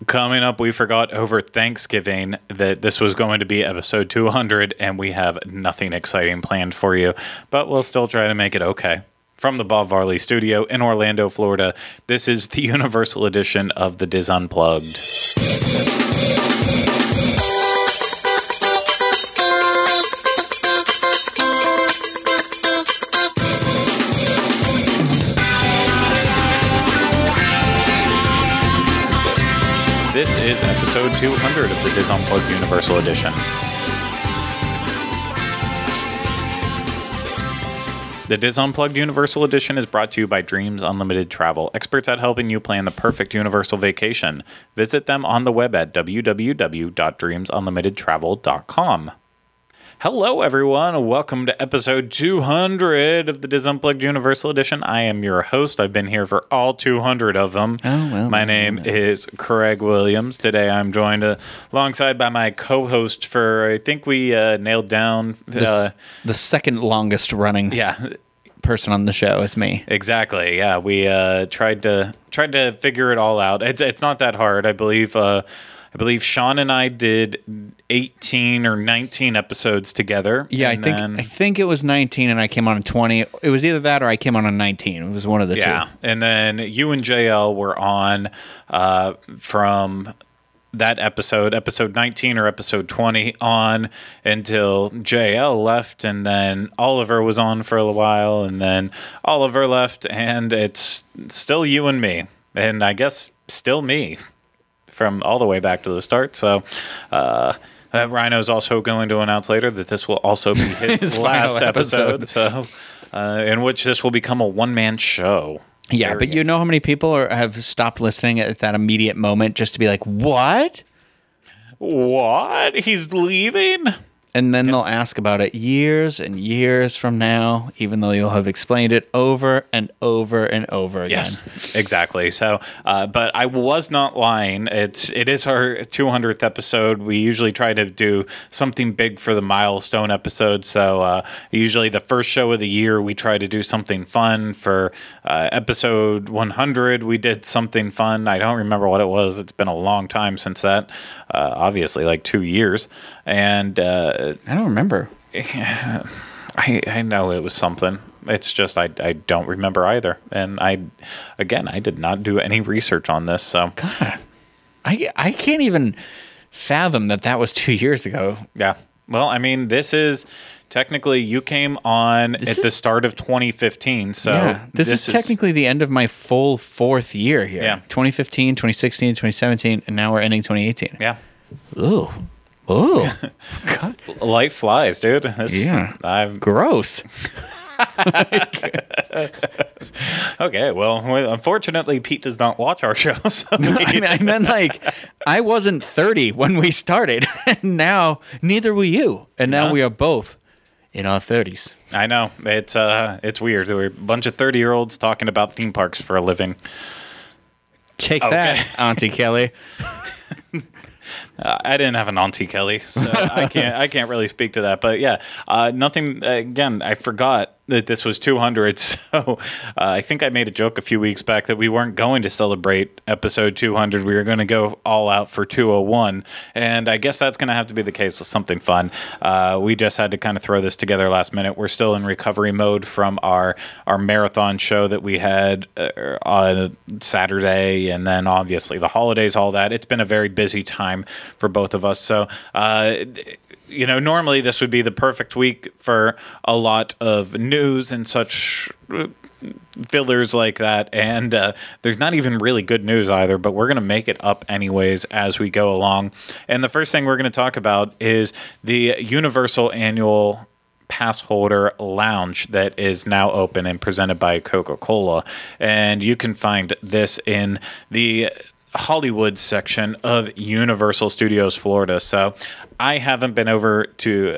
Coming up, we forgot over Thanksgiving that this was going to be episode 200, and we have nothing exciting planned for you, but we'll still try to make it okay. From the Bob Varley studio in Orlando, Florida, this is the Universal edition of the Diz Unplugged. This is episode 200 of the Diz Unplugged Universal Edition. The Diz Unplugged Universal Edition is brought to you by Dreams Unlimited Travel, experts at helping you plan the perfect universal vacation. Visit them on the web at www.dreamsunlimitedtravel.com. Hello, everyone. Welcome to episode 200 of the Diz Unplugged Universal Edition. I am your host. I've been here for all 200 of them. Oh, well. My name is Craig Williams. Today I'm joined alongside by my co-host for, I think we nailed down... the second longest running person on the show is me. Exactly. Yeah, we tried to figure it all out. It's not that hard. I believe Sean and I did 18 or 19 episodes together. Yeah, I think it was 19 and I came on in 20. It was either that or I came on in 19. It was one of the two. Yeah, and then you and JL were on from that episode 19 or episode 20 on until JL left, and then Oliver was on for a while, and then Oliver left, and it's still you and me, and I guess still me from all the way back to the start. So Ryno's also going to announce later that this will also be his last episode. So in which this will become a one-man show. Yeah, but you know how many people have stopped listening at that immediate moment just to be like, what? What? He's leaving? And then they'll ask about it years and years from now, even though you'll have explained it over and over and over again. Yes, exactly. So, but I was not lying. It is our 200th episode. We usually try to do something big for the milestone episode. So usually the first show of the year, we try to do something fun. For episode 100, we did something fun. I don't remember what it was. It's been a long time since that. Obviously, like 2 years. And I don't remember. I know it was something. It's just I don't remember either. And I did not do any research on this. So God, I can't even fathom that was 2 years ago. Yeah. Well, I mean, this is technically you came on at the start of 2015. So yeah, this is technically the end of my full fourth year here. Yeah. 2015, 2016, 2017, and now we're ending 2018. Yeah. Ooh. Oh, God. Life flies, dude. Gross. Okay, well, unfortunately, Pete does not watch our show. So no, I meant like I wasn't 30 when we started, and now neither were you, and now we are both in our 30s. I know it's weird. There were a bunch of 30-year-olds talking about theme parks for a living. Take that, Auntie Kelly. I didn't have an Auntie Kelly, so I can't really speak to that. But yeah, nothing. Again, I forgot that this was 200. So I think I made a joke a few weeks back that we weren't going to celebrate episode 200. We were going to go all out for 201, and I guess that's going to have to be the case with something fun. We just had to kind of throw this together last minute. We're still in recovery mode from our marathon show that we had on Saturday, and then obviously the holidays, all that. It's been a very busy time for both of us. So, normally this would be the perfect week for a lot of news and such fillers like that. And there's not even really good news either, but we're going to make it up anyways as we go along. And the first thing we're going to talk about is the Universal Annual Passholder Lounge that is now open and presented by Coca-Cola. And you can find this in the Hollywood section of Universal Studios Florida. So I haven't been over to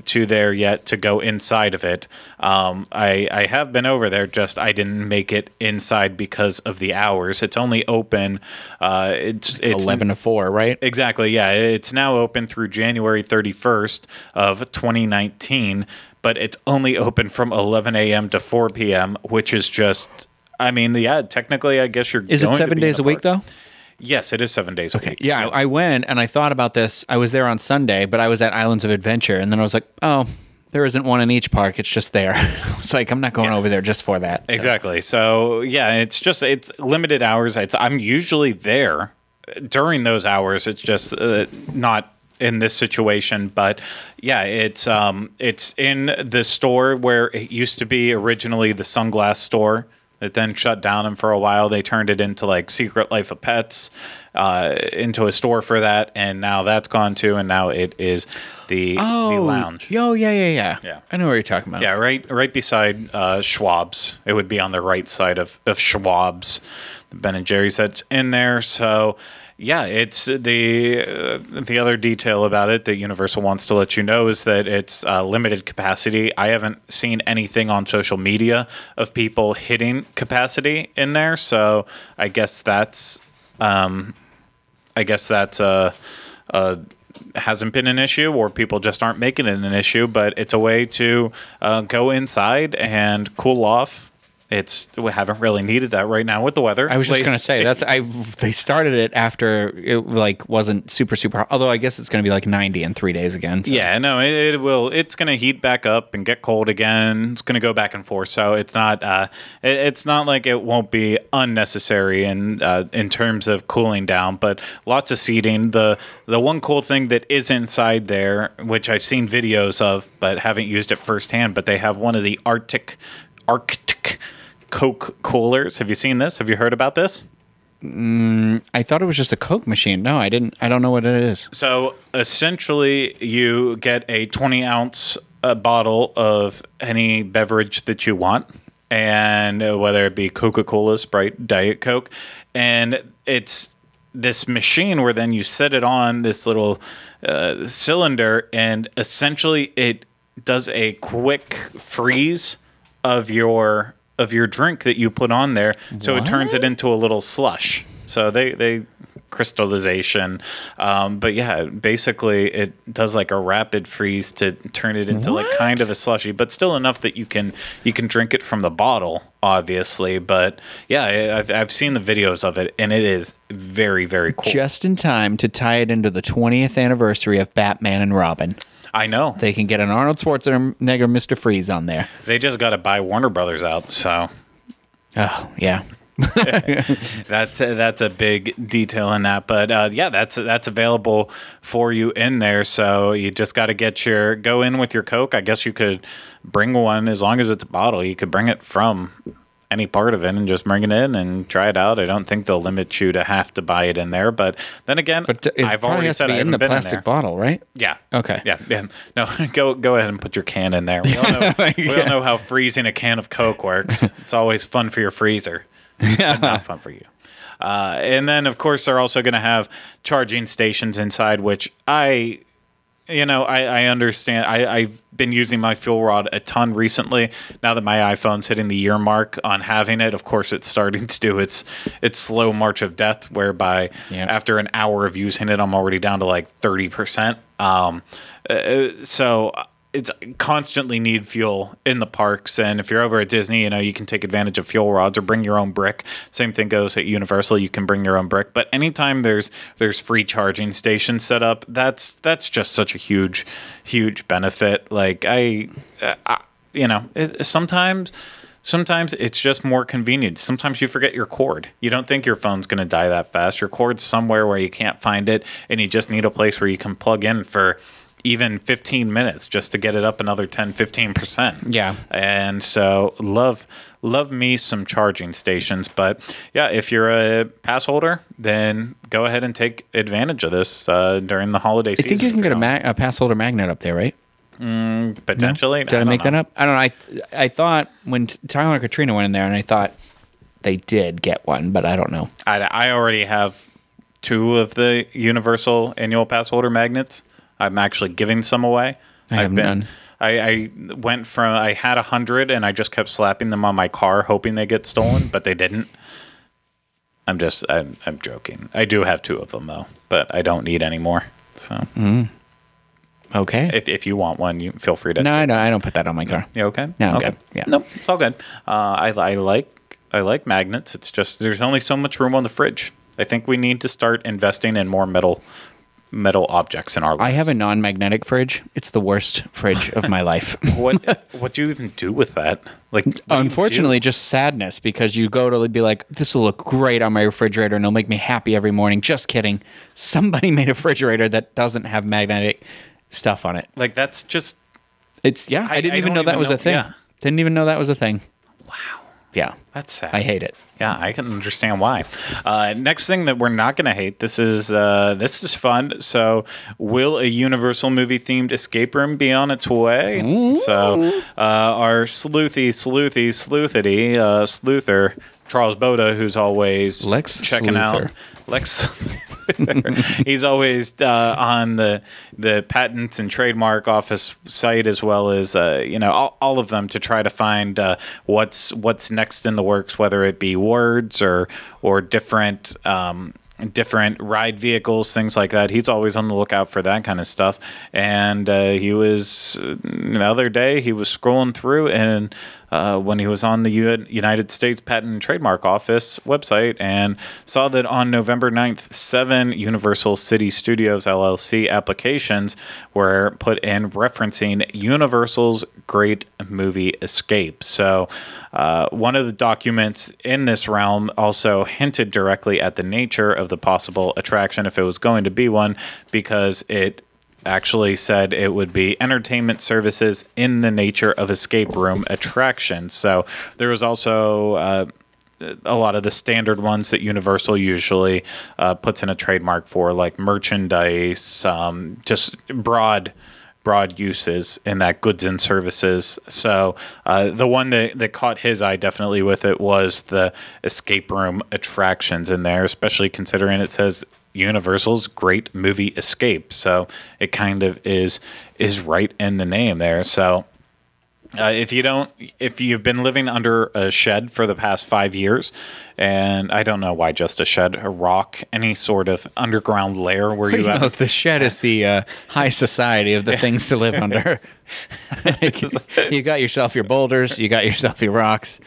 there yet to go inside of it. I have been over there, just I didn't make it inside because of the hours. It's only open. It's 11 to 4, right? Exactly. Yeah, it's now open through January 31st of 2019, but it's only open from 11 a.m. to 4 p.m., which is just. I mean, yeah, technically, I guess you're. Is it 7 days a week though? Yes, it is 7 days a week. Yeah, I went and I thought about this. I was there on Sunday, but I was at Islands of Adventure, and then I was like, oh, there isn't one in each park. It's just there. It's like, I'm not going over there just for that. So. Exactly. So, yeah, it's limited hours. I'm usually there during those hours. It's just not in this situation, but yeah, it's in the store where it used to be originally the sunglass store. It then shut down, and for a while they turned it into like Secret Life of Pets, into a store for that, and now that's gone too, and now it is the lounge. Yeah. I know what you're talking about. Yeah, right beside Schwab's. It would be on the right side of Schwab's, the Ben and Jerry's that's in there. So yeah, it's the other detail about it that Universal wants to let you know is that it's limited capacity. I haven't seen anything on social media of people hitting capacity in there, so I guess that's hasn't been an issue, or people just aren't making it an issue. But it's a way to go inside and cool off. We haven't really needed that right now with the weather. I was just going to say they started it after it like wasn't super hot. Although I guess it's going to be like 90 in 3 days again. So. Yeah, no, it will. It's going to heat back up and get cold again. It's going to go back and forth. So it's not it's not like it won't be unnecessary in terms of cooling down. But lots of seating. The one cool thing that is inside there, which I've seen videos of but haven't used it firsthand, but they have one of the Arctic Coke coolers. Have you seen this? Have you heard about this? I thought it was just a Coke machine. No, I didn't. I don't know what it is. So essentially, you get a 20-ounce bottle of any beverage that you want, and whether it be Coca-Cola, Sprite, Diet Coke, and it's this machine where then you set it on this little cylinder, and essentially it does a quick freeze of your drink that you put on there, so it turns it into a little slush. So they crystallization, but yeah, basically it does like a rapid freeze to turn it into like kind of a slushy, but still enough that you can drink it from the bottle, obviously. But yeah, I've seen the videos of it, and it is very, very cool. Just in time to tie it into the 20th anniversary of Batman and Robin. I know. They can get an Arnold Schwarzenegger Mr. Freeze on there. They just got to buy Warner Brothers out, so. Oh, yeah. That's a big detail in that. But yeah, that's available for you in there. So you just got to go in with your Coke. I guess you could bring one as long as it's a bottle. You could bring it from any part of it and just bring it in and try it out. I don't think they'll limit you to have to buy it in there, but then again, I've already said I haven't been in the plastic bottle, right? Yeah. Okay. Yeah. No, go ahead and put your can in there. We all know, we all know how freezing a can of Coke works. It's always fun for your freezer, but not fun for you. And then, of course, they're also going to have charging stations inside, which I understand. I've been using my fuel rod a ton recently. Now that my iPhone's hitting the year mark on having it, of course, it's starting to do its slow march of death, whereby after an hour of using it, I'm already down to like 30%. So it's constantly need fuel in the parks. And if you're over at Disney, you can take advantage of fuel rods or bring your own brick. Same thing goes at Universal. You can bring your own brick. But anytime there's free charging stations set up, that's just such a huge benefit. Like sometimes it's just more convenient. Sometimes you forget your cord. You don't think your phone's going to die that fast. Your cord's somewhere where you can't find it, and you just need a place where you can plug in for even 15 minutes just to get it up another 10-15%. Yeah. And so love me some charging stations. But yeah, if you're a pass holder, then go ahead and take advantage of this during the holiday season. I think you can get a pass holder magnet up there, right? Potentially. No? Did I make that up? I don't know. I thought when Tyler and Katrina went in there, and I thought they did get one, but I don't know. I already have 2 of the Universal Annual Passholder magnets. I'm actually giving some away. I have none. I went from, I had 100 and I just kept slapping them on my car hoping they get stolen, but they didn't. I'm joking. I do have 2 of them though, but I don't need any more. So okay. If you want one, you feel free to. No, I don't put that on my car. You okay? No, I'm okay. good. Yeah. No, it's all good. I like magnets. It's just there's only so much room on the fridge. I think we need to start investing in more metal objects in our lives. I have a non-magnetic fridge. It's the worst fridge of my life. What do you even do with that? Like, unfortunately, just sadness, because you go to be like, this will look great on my refrigerator and it'll make me happy every morning. Just kidding. Somebody made a refrigerator that doesn't have magnetic stuff on it. Like, that's just... It's, yeah, I didn't even know that was a thing. Yeah. Didn't even know that was a thing. Wow. Yeah. That's sad. I hate it. Yeah, I can understand why. Next thing that we're not going to hate, this is fun. So, will a Universal movie-themed escape room be on its way? Ooh. So, our sleuther, Charles Boda, who's always Lex checking Sleuther. out. Lex He's always on the patent and trademark office site, as well as all of them, to try to find what's next in the works, whether it be words or different ride vehicles, things like that. He's always on the lookout for that kind of stuff. And he was, the other day, he was scrolling through, and when he was on the United States Patent and Trademark Office website, and saw that on November 9th, 7 Universal City Studios LLC applications were put in referencing Universal's Great Movie Escape. So one of the documents in this realm also hinted directly at the nature of the possible attraction, if it was going to be one, because it actually said it would be entertainment services in the nature of escape room attractions. So there was also a lot of the standard ones that Universal usually puts in a trademark for, like merchandise, just broad uses in that, goods and services. So the one that caught his eye definitely with it was the escape room attractions in there, especially considering it says Universal's Great Movie Escape. So it kind of is right in the name there. So if you've been living under a shed for the past 5 years, and I don't know why just a shed, a rock, any sort of underground lair where you have... The shed is the high society of the things to live under. You got yourself your boulders, you got yourself your rocks.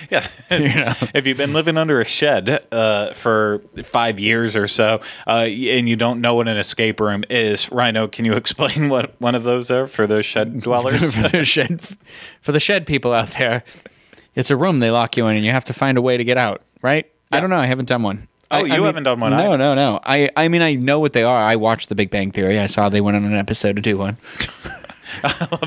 Yeah. If you've been living under a shed for 5 years or so, and you don't know what an escape room is, Ryno, can you explain what one of those are for those shed dwellers? For the shed people out there, it's a room they lock you in, and you have to find a way to get out, right? Yeah. I don't know. I haven't done one. Oh, you haven't done one? No. I mean, I know what they are. I watched The Big Bang Theory. I saw they went on an episode to do one.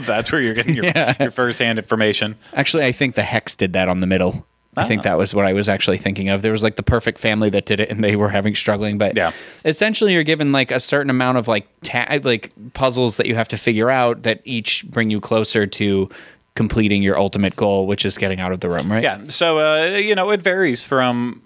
That's where you're getting your first-hand information. Actually, I think the Hex did that on the middle. I think that was what I was actually thinking of. There was like the perfect family that did it, and they were struggling. But yeah, essentially, you're given like a certain amount of like puzzles that you have to figure out that each bring you closer to completing your ultimate goal, which is getting out of the room, right? Yeah. So it varies from.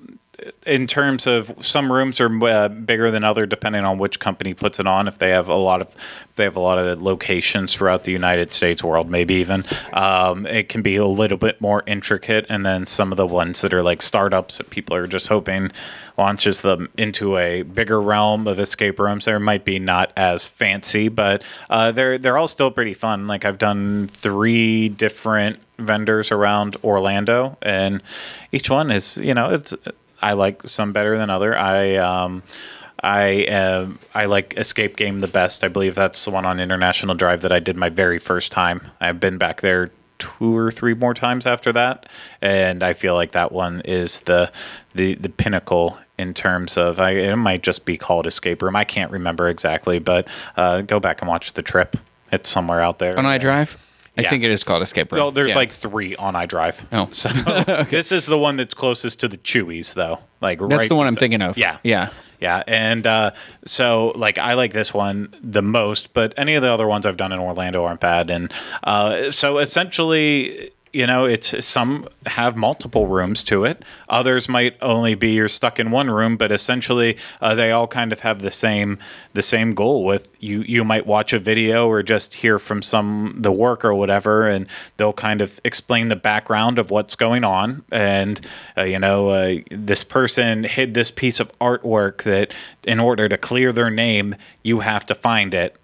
In terms of, some rooms are bigger than other, depending on which company puts it on. If they have a lot of locations throughout the United States, world, maybe even, it can be a little bit more intricate. And then some of the ones that are like startups that people are just hoping launches them into a bigger realm of escape rooms, there might be not as fancy, but they're all still pretty fun. Like, I've done 3 different vendors around Orlando, and each one is, I like some better than other. I like Escape Game the best. I believe that's the one on International Drive that I did my very first time. I've been back there 2 or 3 more times after that, and I feel like that one is the pinnacle in terms of, it might just be called Escape Room. I can't remember exactly, but go back and watch The Trip. It's somewhere out there. On iDrive? I think it is called Escape Room. Well, there's like 3 on iDrive. Oh. So this is the one that's closest to the Chewies, though. That's the one I'm thinking of. Yeah. Yeah. Yeah. And so, like, I like this one the most, but any of the other ones I've done in Orlando aren't bad. And so essentially, it's, some have multiple rooms to it. Others might only be you're stuck in one room, but essentially they all kind of have the same goal. With you might watch a video or just hear from the work or whatever, and they'll kind of explain the background of what's going on. And this person hid this piece of artwork that, in order to clear their name, you have to find it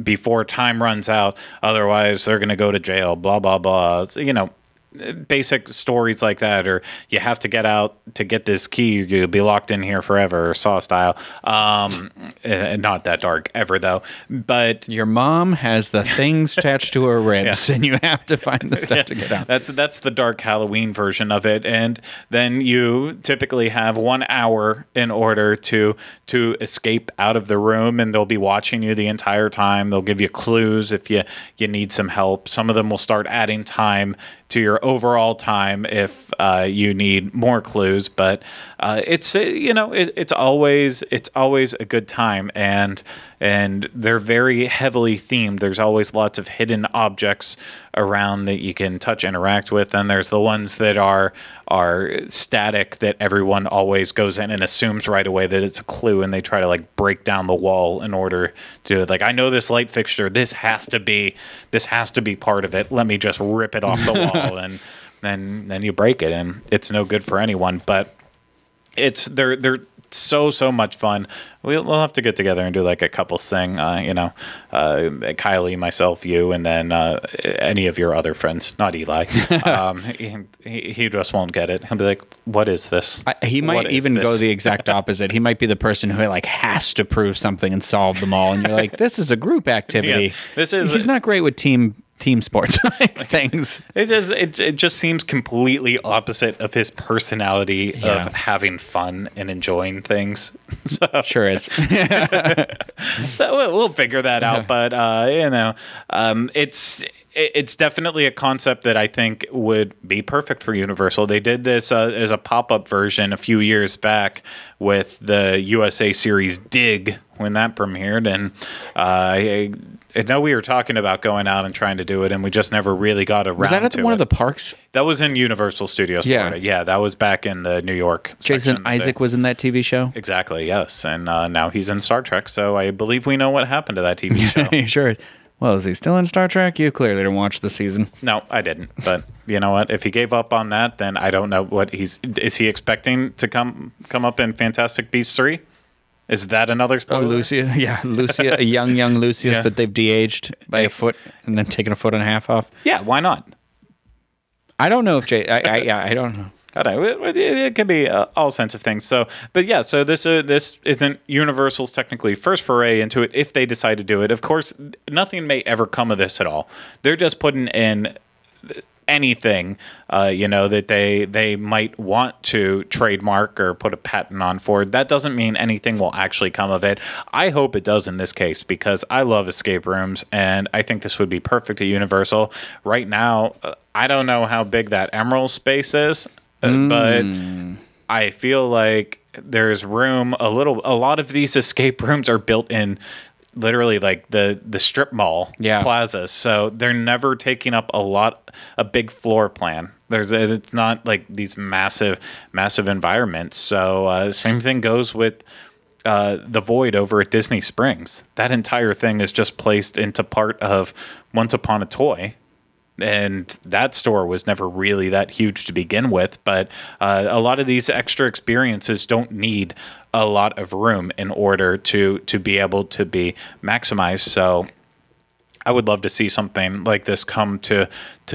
before time runs out, otherwise they're going to go to jail, blah blah blah. basic stories like that, or you have to get out to get this key, you'll be locked in here forever, or Saw style. Not that dark ever though, but your mom has the things attached to her ribs, and you have to find the stuff to get out. That's the dark Halloween version of it, and then you typically have 1 hour in order to escape out of the room, and they'll be watching you the entire time. They'll give you clues if you need some help. Some of them will start adding time to your overall time if you need more clues, but it's it's always a good time, and they're very heavily themed. There's always lots of hidden objects around that you can touch, interact with, and there's the ones that are static that everyone always goes in and assumes right away that it's a clue, and they try to like break down the wall in order to like, I know this light fixture, this has to be part of it, let me just rip it off the wall. And then you break it, and it's no good for anyone. But they're so much fun. We'll have to get together and do like a couples thing. Kylie, myself, you, and then any of your other friends, not Eli. He just won't get it. He'll be like, "What is this?" He might even go the exact opposite. He might be the person who like has to prove something and solve them all. And you're like, "This is a group activity." Yeah, he's not great with team sports things. It just seems completely opposite of his personality of having fun and enjoying things. So. Sure is. So we'll figure that out, but it's definitely a concept that I think would be perfect for Universal. They did this as a pop-up version a few years back with the USA series Dig when that premiered, and I know we were talking about going out and trying to do it, and we just never really got around to it. Was that at one of the parks? That was in Universal Studios, Florida. Yeah, that was back in the New York Jason section. Isaac was in that TV show? Exactly, yes. And now he's in Star Trek, so I believe we know what happened to that TV show. Sure. Well, is he still in Star Trek? You clearly didn't watch the season. No, I didn't. But you know what? If he gave up on that, then I don't know what is he expecting to come up in Fantastic Beasts 3? Is that another spoiler? Lucia, a young Lucius that they've de-aged by a foot and then taken a foot and a half off. Yeah, why not? I don't know if I don't know. It could be all sorts of things. So, but yeah, so this isn't Universal's technically first foray into it if they decide to do it. Of course, nothing may ever come of this at all. They're just putting in anything, that they might want to trademark or put a patent on for. That doesn't mean anything will actually come of it. I hope it does in this case, because I love escape rooms, and I think this would be perfect at Universal. Right now, I don't know how big that Emerald space is, but I feel like there's room. A lot of these escape rooms are built in literally like the strip mall plazas, so they're never taking up a big floor plan. It's not like these massive environments. So same thing goes with the Void over at Disney Springs. That entire thing is just placed into part of Once Upon a Toy. And that store was never really that huge to begin with, but a lot of these extra experiences don't need a lot of room in order to be able to be maximized. So I would love to see something like this come to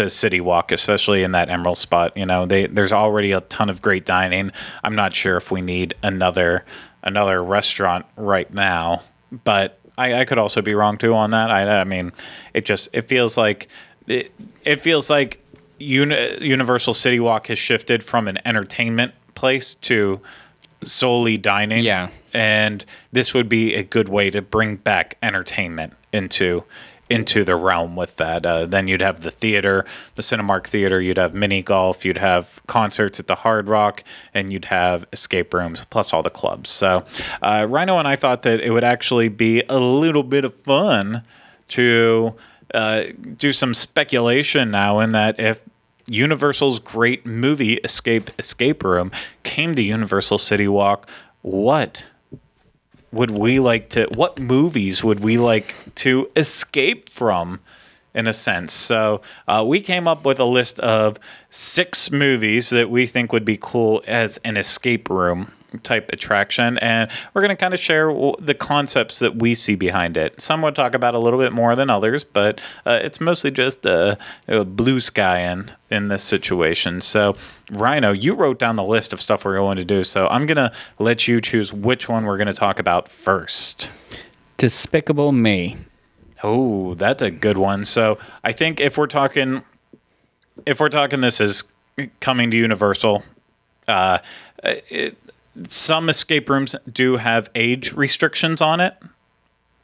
City Walk, especially in that Emerald spot. There's already a ton of great dining. I'm not sure if we need another restaurant right now, but I could also be wrong too on that. I mean, it feels like. It feels like Universal City Walk has shifted from an entertainment place to solely dining. Yeah. And this would be a good way to bring back entertainment into the realm with that. Then you'd have the theater, the Cinemark Theater, you'd have mini golf, you'd have concerts at the Hard Rock, and you'd have escape rooms, plus all the clubs. So Ryno and I thought that it would actually be a little bit of fun to do some speculation now, in that if Universal's great movie escape room came to Universal City Walk, what movies would we like to escape from, in a sense? So we came up with a list of 6 movies that we think would be cool as an escape room. type attraction, and we're going to kind of share the concepts that we see behind it. Some would talk about a little bit more than others, but it's mostly just a blue sky in this situation. So, Ryno, you wrote down the list of stuff we're going to do, so I'm going to let you choose which one we're going to talk about first. Despicable Me. Oh, that's a good one. So I think if we're talking this is coming to Universal, some escape rooms do have age restrictions on it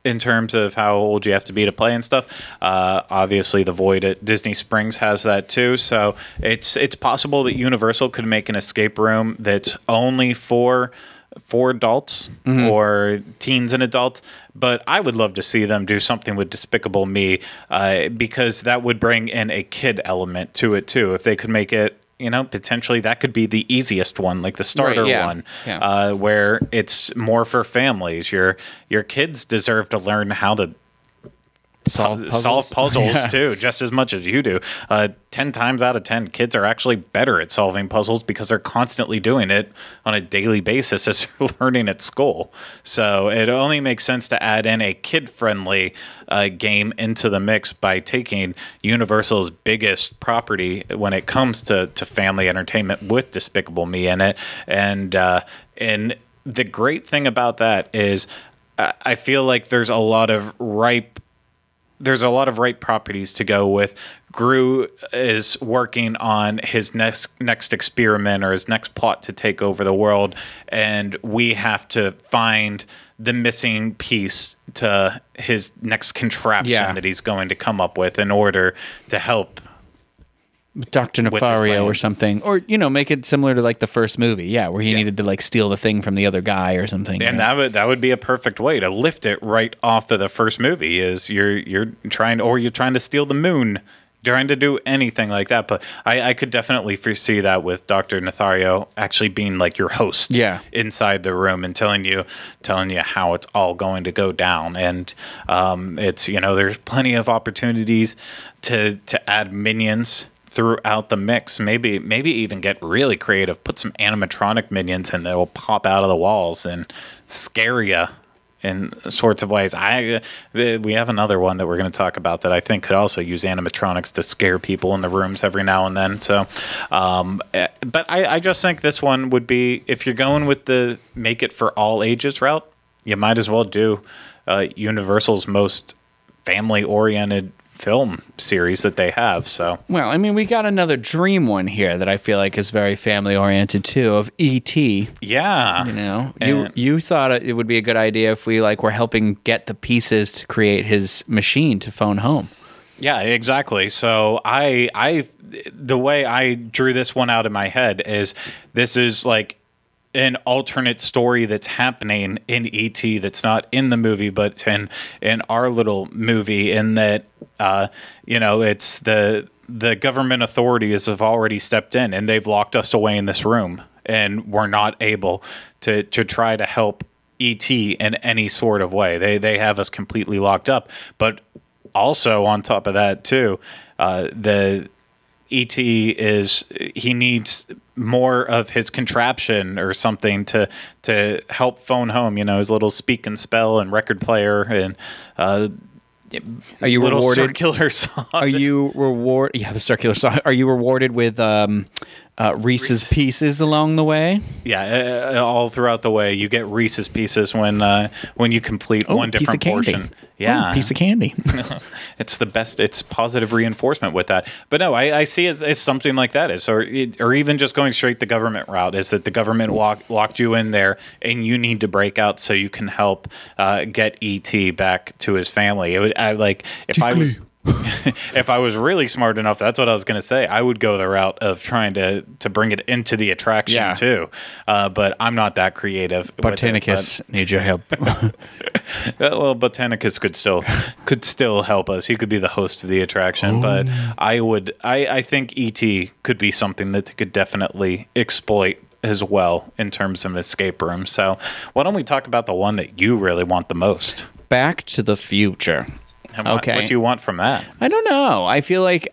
in terms of how old you have to be to play and stuff. Obviously, the Void at Disney Springs has that too. So it's possible that Universal could make an escape room that's only for adults or teens and adults, but I would love to see them do something with Despicable Me, because that would bring in a kid element to it too. If they could make it, potentially that could be the easiest one, like the starter one, where it's more for families. Your kids deserve to learn how to solve puzzles too, just as much as you do. 10 times out of 10, kids are actually better at solving puzzles because they're constantly doing it on a daily basis as they're learning at school. So it only makes sense to add in a kid-friendly game into the mix by taking Universal's biggest property when it comes to family entertainment with Despicable Me in it. And the great thing about that is I feel like there's a lot of ripe properties to go with. Gru is working on his next experiment or his next plot to take over the world, and we have to find the missing piece to his next contraption that he's going to come up with in order to help Dr. Nefario or something, or make it similar to like the first movie, where he needed to like steal the thing from the other guy or something. And that would be a perfect way to lift it right off of the first movie. Is you're trying to steal the moon, trying to do anything like that. But I could definitely foresee that with Dr. Nefario actually being like your host, inside the room and telling you how it's all going to go down. And it's there's plenty of opportunities to add minions throughout the mix. Maybe even get really creative. Put some animatronic minions in that will pop out of the walls and scare you in sorts of ways. We have another one that we're going to talk about that I think could also use animatronics to scare people in the rooms every now and then. So, but I just think this one would be, if you're going with the make it for all ages route, you might as well do Universal's most family-oriented film series that they have. So, well, I mean, we got another dream one here that I feel like is very family oriented too, of E.T. Yeah, you thought it would be a good idea if we were helping get the pieces to create his machine to phone home. Yeah, exactly. So the way I drew this one out in my head is this is like an alternate story that's happening in E.T. that's not in the movie, but in our little movie, in that it's the government authorities have already stepped in and they've locked us away in this room, and we're not able to try to help E.T. in any sort of way. They have us completely locked up. But also on top of that too, the E.T. he needs more of his contraption or something to help phone home, his little speak and spell and record player and are you little rewarded? Circular song. Are you rewarded? Yeah, the circular song. Are you rewarded with Reese's Pieces along the way? Yeah, all throughout the way, you get Reese's Pieces when you complete one different portion. Yeah, piece of candy. It's the best. It's positive reinforcement with that. But no, I see it as something like that. Or even just going straight the government route, is that the government locked you in there and you need to break out so you can help get E.T. back to his family. If I was really smart enough, that's what I was going to say. I would go the route of trying to bring it into the attraction too. But I'm not that creative. Botanicus need your help. Well, Botanicus could still help us. He could be the host of the attraction. But I think E.T. could be something that could definitely exploit as well in terms of escape rooms. So why don't we talk about the one that you really want the most? Back to the Future. And what do you want from that? I don't know. I feel like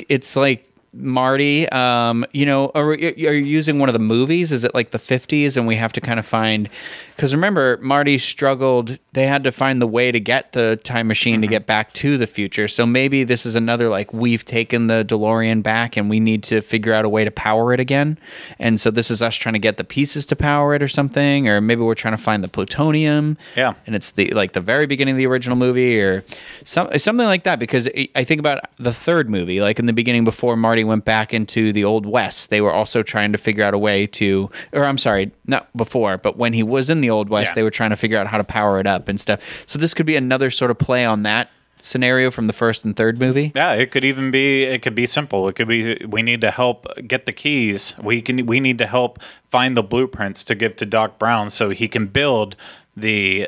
it's like Marty, are you using one of the movies? Is it like the 50s and we have to kind of find, because remember, Marty struggled. They had to find the way to get the time machine to get back to the future. So maybe this is another, like, we've taken the DeLorean back and we need to figure out a way to power it again. And so this is us trying to get the pieces to power it or something, or maybe we're trying to find the plutonium. Yeah. And it's the very beginning of the original movie or something like that, because I think about the third movie, like in the beginning before Marty went back into the Old West, they were also trying to figure out a way to, or I'm sorry, not before, but when he was in the Old West, they were trying to figure out how to power it up and stuff. So this could be another sort of play on that scenario from the first and third movie. Yeah, it could be simple. It could be, we need to help get the keys. We need to help find the blueprints to give to Doc Brown so he can build the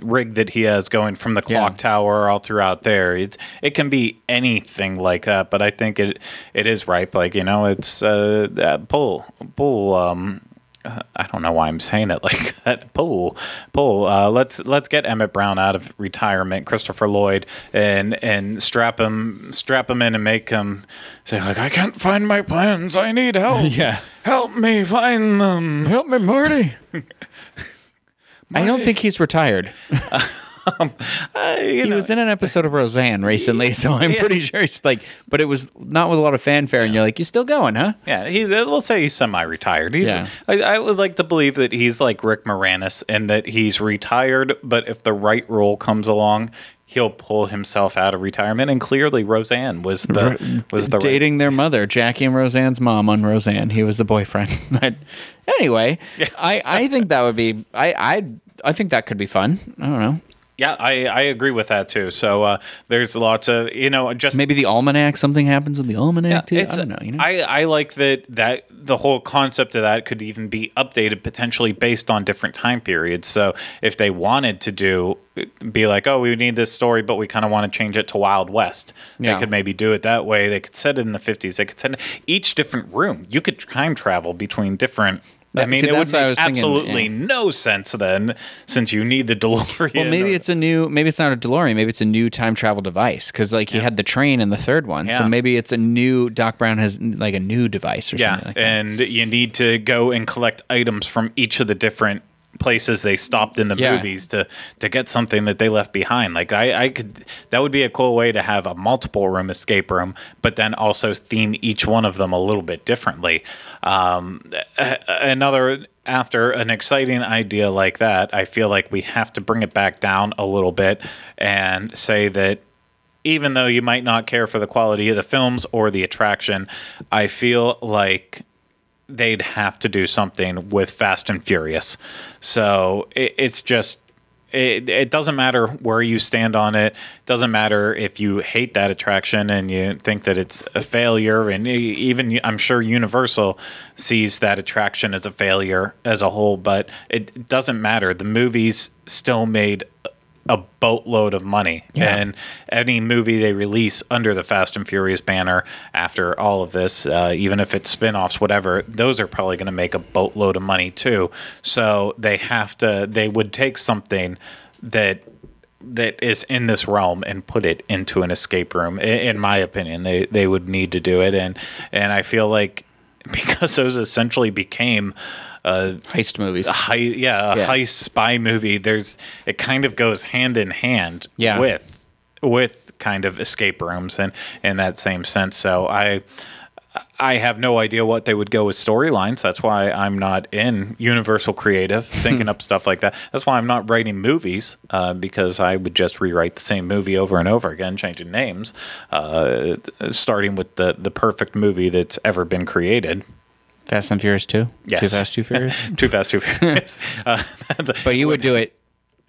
rig that he has going from the clock tower all throughout there. It can be anything like that, but I think it is ripe. Like, it's pull. I don't know why I'm saying it like that. Pull. Let's get Emmett Brown out of retirement, Christopher Lloyd, and strap him in and make him say, like, I can't find my plans. I need help. Yeah. Help me find them. Help me, Marty. I don't think he's retired. He was in an episode of Roseanne recently, so I'm pretty sure he's like, but it was not with a lot of fanfare, and you're like, you're still going, huh? Yeah, we'll say he's semi-retired. I would like to believe that he's like Rick Moranis and that he's retired, but if the right role comes along, he'll pull himself out of retirement. And clearly Roseanne was the dating their mother, Jackie and Roseanne's mom on Roseanne. He was the boyfriend. Anyway, I think that would be, I think that could be fun. I don't know. Yeah, I agree with that too. So there's lots of, just maybe the almanac, something happens with the almanac too. I don't know. I like that the whole concept of that could even be updated potentially based on different time periods. So if they wanted to be like, oh, we need this story, but we kind of want to change it to Wild West. They could maybe do it that way. They could set it in the 50s. They could set it each different room. You could time travel between different. I mean, it would make absolutely no sense then, since you need the DeLorean. Well, maybe it's not a DeLorean. Maybe it's a new time travel device, because like he had the train in the third one. Yeah. So maybe it's a new, Doc Brown has like a new device or something like that. And you need to go and collect items from each of the different places they stopped in the movies to get something that they left behind. Like that would be a cool way to have a multiple room escape room, but then also theme each one of them a little bit differently. After an exciting idea like that, I feel like we have to bring it back down a little bit and say that even though you might not care for the quality of the films or the attraction, I feel like they'd have to do something with Fast and Furious. So it's just, it doesn't matter where you stand on it. It doesn't matter if you hate that attraction and you think that it's a failure. And even I'm sure Universal sees that attraction as a failure as a whole, but it doesn't matter. The movies still made a boatload of money, and any movie they release under the Fast and Furious banner after all of this, even if it's spin-offs, whatever, those are probably going to make a boatload of money too. So they would take something that is in this realm and put it into an escape room. In my opinion, they would need to do it, and I feel like because those essentially became heist movies. Heist spy movie. It kind of goes hand in hand with kind of escape rooms and in that same sense. So I have no idea what they would go with storylines. That's why I'm not in Universal Creative thinking up stuff like that. That's why I'm not writing movies, because I would just rewrite the same movie over and over again, changing names, starting with the perfect movie that's ever been created. Fast and Furious 2? Yes. Too Fast, Too Furious? Too Fast, Too Furious. But you would do it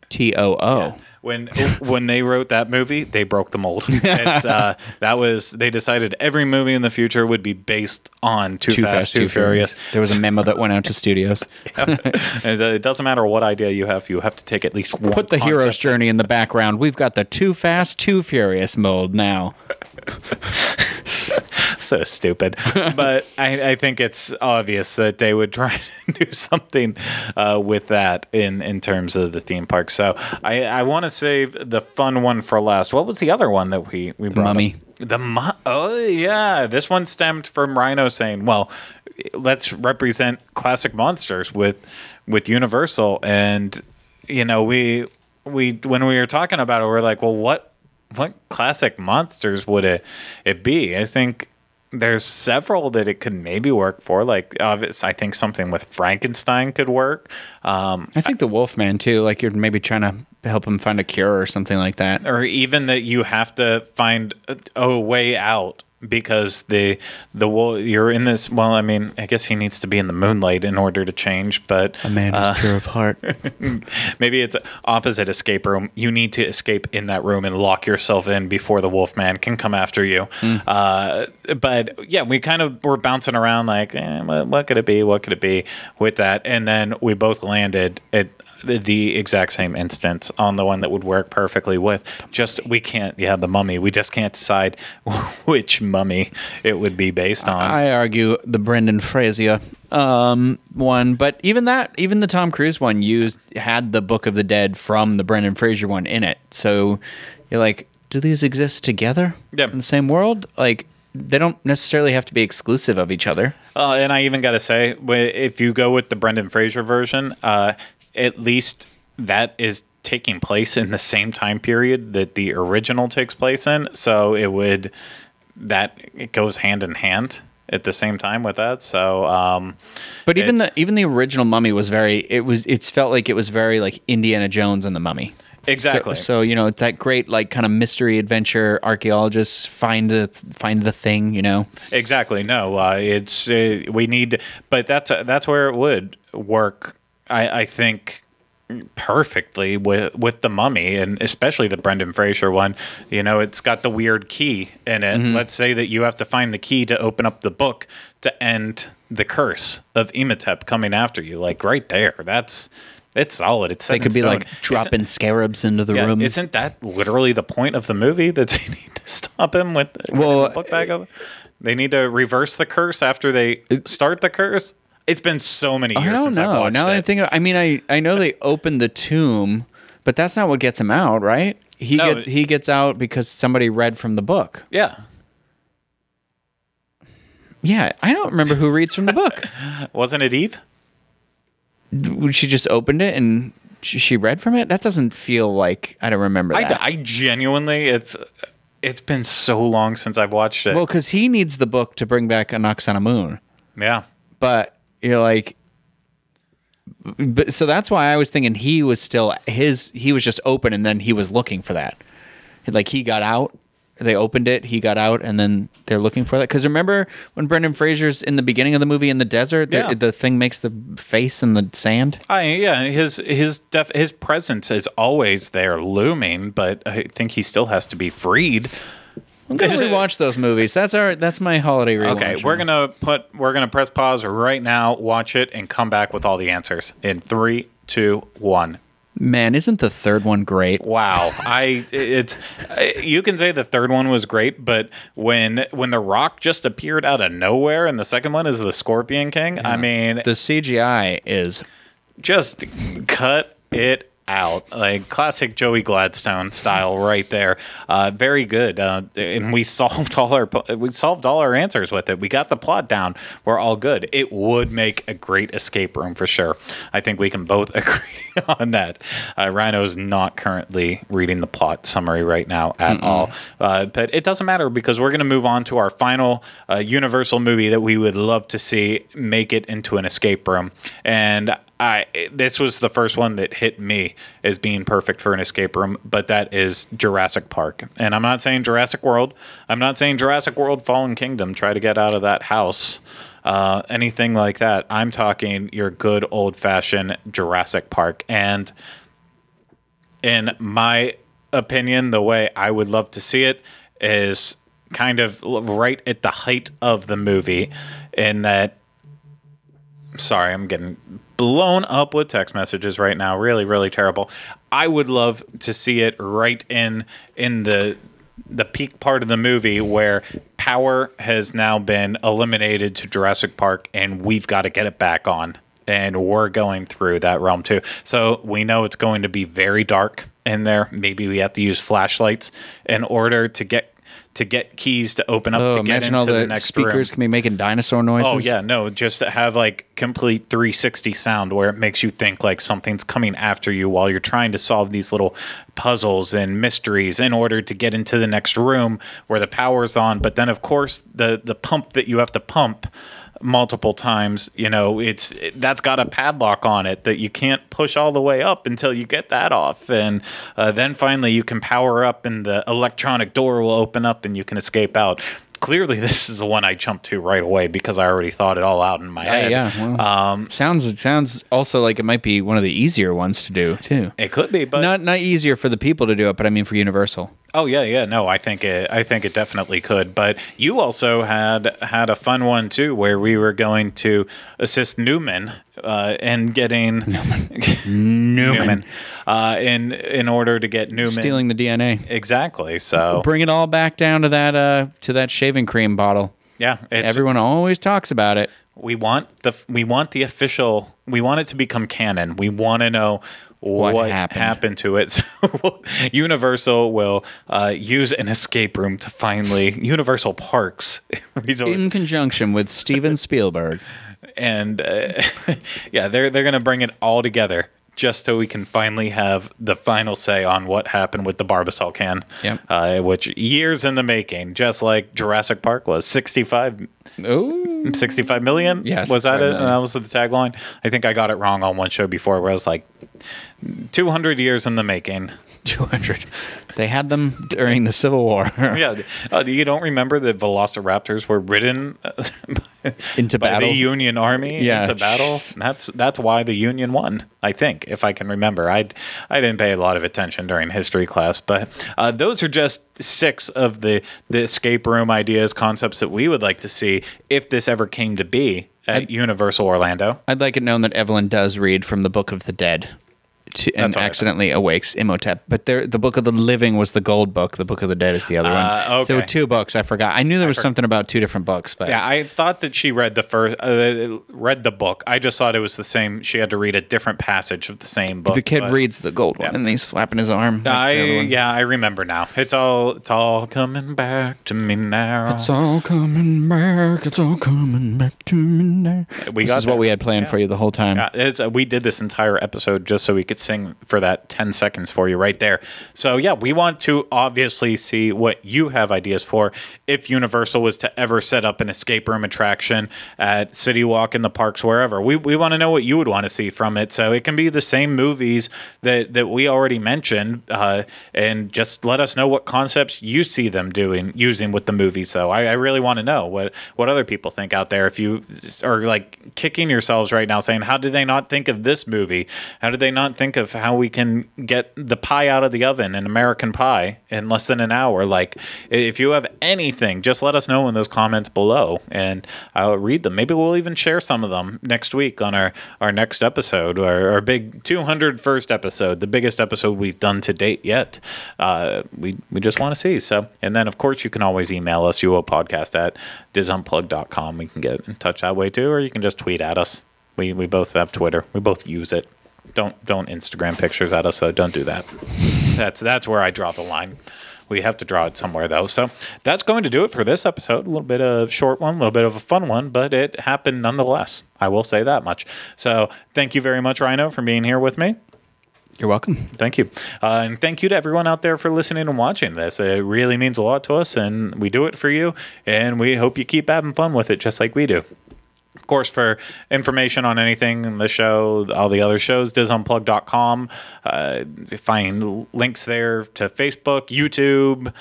TOO. Yeah. When they wrote that movie, they broke the mold. They decided every movie in the future would be based on Too Fast, Too Furious. There was a memo that went out to studios. And it doesn't matter what idea you have to take at least one. Put the hero's journey in the background. We've got the Too Fast, Too Furious mold now. So stupid. But I think it's obvious that they would try to do something with that in terms of the theme park. So I want to save the fun one for last. What was the other one that we brought Mummy. up? Oh, yeah. This one stemmed from Ryno saying, well, let's represent classic monsters with Universal. And, you know, we when we were talking about it, we're like, well, what classic monsters would it be? I think there's several that it could maybe work for. Like, I think something with Frankenstein could work. I think the Wolfman too. Like you're maybe trying to help him find a cure or something like that. Or even that you have to find a way out because the wolf, you're in this. Well, I mean, I guess he needs to be in the moonlight in order to change. But A man is pure of heart. maybe it's opposite escape room. You need to escape in that room and lock yourself in before the Wolfman can come after you. But yeah, we kind of were bouncing around like, what could it be? What could it be with that? And then we both landed at the exact same instance on the one that would work perfectly with we can't. Yeah, the Mummy. We just can't decide which mummy it would be based on. I argue the Brendan Fraser one, but even the Tom Cruise one had the Book of the Dead from the Brendan Fraser one in it. So you're like, do these exist together in the same world? Like, they don't necessarily have to be exclusive of each other. And I even got to say, if you go with the Brendan Fraser version, at least that is taking place in the same time period that the original takes place in. So it goes hand in hand at the same time with that. So, but even the original Mummy was it felt like it was very like Indiana Jones and the Mummy. Exactly. So you know, it's that great like kind of mystery adventure archaeologists find the thing. You know. Exactly. No, we need, but that's where it would work. I think perfectly with the Mummy, and especially the Brendan Fraser one. You know, it's got the weird key in it. Mm-hmm. Let's say that you have to find the key to open up the book to end the curse of Imhotep coming after you. Like right there, it's solid. It's set they could be like dropping scarabs into the room. Isn't that literally the point of the movie, that they need to stop him with the book back up? They need to reverse the curse after they start the curse. It's been so many years since I've watched it. I know they opened the tomb, but that's not what gets him out, right? He gets out because somebody read from the book. Yeah. Yeah, I don't remember who reads from the book. Wasn't it Eve? She just opened it and she read from it? That doesn't feel like I don't remember that. I genuinely, it's been so long since I've watched it. Well, because he needs the book to bring back A Knocks on a Moon. Yeah. But you're like, so that's why I was thinking he was just open and then he was looking for that. Like he got out, they opened it, he got out, and then they're looking for that. Because remember when Brendan Fraser's in the beginning of the movie in the desert, the thing makes the face in the sand? Yeah, his presence is always there looming, but I think he still has to be freed. I'm gonna rewatch those movies. That's my holiday rewatch. Okay, we're gonna press pause right now, watch it, and come back with all the answers in 3, 2, 1. Man, isn't the third one great? Wow, you can say the third one was great, but when The Rock just appeared out of nowhere, and the second one is the Scorpion King, I mean, the CGI is just cut it out, like classic Joey Gladstone style right there. Very good, and we solved all our answers with it. We got the plot down. We're all good. It would make a great escape room for sure. I think we can both agree on that. Ryno's not currently reading the plot summary right now at all, but it doesn't matter because we're going to move on to our final Universal movie that we would love to see make it into an escape room. And this was the first one that hit me as being perfect for an escape room, but that is Jurassic Park. And I'm not saying Jurassic World. I'm not saying Jurassic World Fallen Kingdom. Try to get out of that house. Anything like that. I'm talking your good old-fashioned Jurassic Park. And in my opinion, the way I would love to see it is kind of right at the height of the movie in that... Sorry, I'm getting blown up with text messages right now. Really, really terrible. I would love to see it right in the the peak part of the movie where power has now been eliminated to Jurassic Park, and we've got to get it back on. And we're going through that realm too. So we know it's going to be very dark in there. Maybe we have to use flashlights in order to get keys to open up to get into all the next speakers room. can be making dinosaur noises. Oh yeah, no, just to have like complete 360 sound where it makes you think like something's coming after you while you're trying to solve these little puzzles and mysteries in order to get into the next room where the power's on. But then of course the pump that you have to pump multiple times, that's got a padlock on it that you can't push all the way up until you get that off, and then finally you can power up and the electronic door will open up and you can escape out. Clearly this is the one I jumped to right away because I already thought it all out in my head. Yeah, well, sounds also like it might be one of the easier ones to do too. It could be, but not easier for the people to do it, but I mean for Universal. Oh yeah, no, I think it definitely could. But you also had a fun one too, where we were going to assist Newman in getting Newman in order to get Newman stealing the DNA. Exactly. So bring it all back down to that shaving cream bottle. Yeah, everyone always talks about it. We want the official. We want it to become canon. We want to know what happened to it. So Universal will use an escape room to finally Universal Parks Resort in conjunction with Steven Spielberg, and yeah, they're gonna bring it all together just so we can finally have the final say on what happened with the Barbasol can. Yep. Which years in the making, just like Jurassic Park was 65 million. Yes, was that it? That was the tagline. I think I got it wrong on one show before where I was like 200 years in the making. 200. They had them during the Civil War. Yeah. You don't remember that Velociraptors were ridden into by battle? the Union Army into battle? That's why the Union won, I think, if I can remember. I didn't pay a lot of attention during history class, but those are just 6 of the escape room ideas, concepts that we would like to see if this ever came to be at Universal Orlando. I'd like it known that Evelyn does read from the Book of the Dead. And accidentally awakes Imhotep. But the Book of the Living was the gold book. The Book of the Dead is the other one. Okay. So there were 2 books. I forgot. I knew there was something about 2 different books. But yeah, I thought that she read read the book. I just thought it was the same. She had to read a different passage of the same book. The kid reads the gold one, and he's flapping his arm. I remember now. It's all coming back to me now. It's all coming back. It's all coming back to me now. This is what we had planned for you the whole time. Yeah, we did this entire episode just so we could sing for that 10 seconds for you right there. So yeah, we want to obviously see what you have ideas for if Universal was to ever set up an escape room attraction at City Walk, in the parks, wherever. We want to know what you would want to see from it. So it can be the same movies that we already mentioned, and just let us know what concepts you see them using with the movies. So I really want to know what other people think out there. If you are like kicking yourselves right now saying, how did they not think of this movie? How did they not think of how we can get the pie out of the oven, an American Pie, in less than an hour? Like, if you have anything, just let us know in those comments below, and I'll read them. Maybe we'll even share some of them next week on our next episode, our big 201st episode, the biggest episode we've done to date yet. We just want to see. So, and then of course you can always email us, uopodcast@disunplug.com. We can get in touch that way too, or you can just tweet at us. We both have Twitter. We both use it. Don't Instagram pictures at us, though. Don't do that. That's where I draw the line. We have to draw it somewhere, though. So that's going to do it for this episode. A little bit of a short one, a little bit of a fun one, but it happened nonetheless. I will say that much. So thank you very much, Ryno, for being here with me. You're welcome. Thank you. And thank you to everyone out there for listening and watching this. It really means a lot to us, and we do it for you, and we hope you keep having fun with it just like we do. Of course, for information on anything in the show, all the other shows, disunplug.com. Find links there to Facebook, YouTube.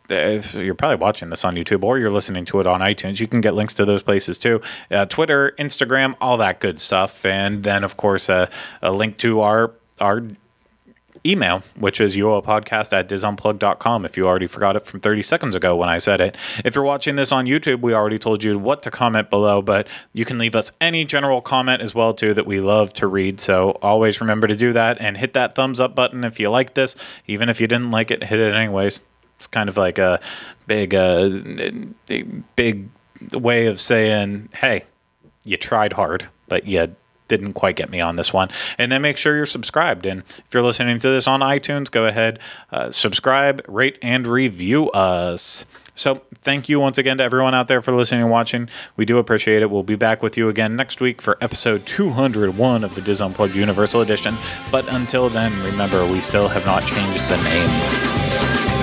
If you're probably watching this on YouTube or you're listening to it on iTunes, you can get links to those places too. Twitter, Instagram, all that good stuff. And then, of course, a link to our email, which is uopodcast@disunplug.com, if you already forgot it from 30 seconds ago when I said it. If you're watching this on YouTube, we already told you what to comment below, but you can leave us any general comment as well too that we love to read. So always remember to do that, and hit that thumbs up button if you like this. Even if you didn't like it, hit it anyways. It's kind of like a big way of saying, hey, you tried hard, but you didn't quite get me on this one. And then make sure you're subscribed. And if you're listening to this on iTunes, go ahead, subscribe, rate, and review us. So thank you once again to everyone out there for listening and watching. We do appreciate it. We'll be back with you again next week for episode 201 of the Diz Unplugged Universal Edition. But until then, remember, we still have not changed the name.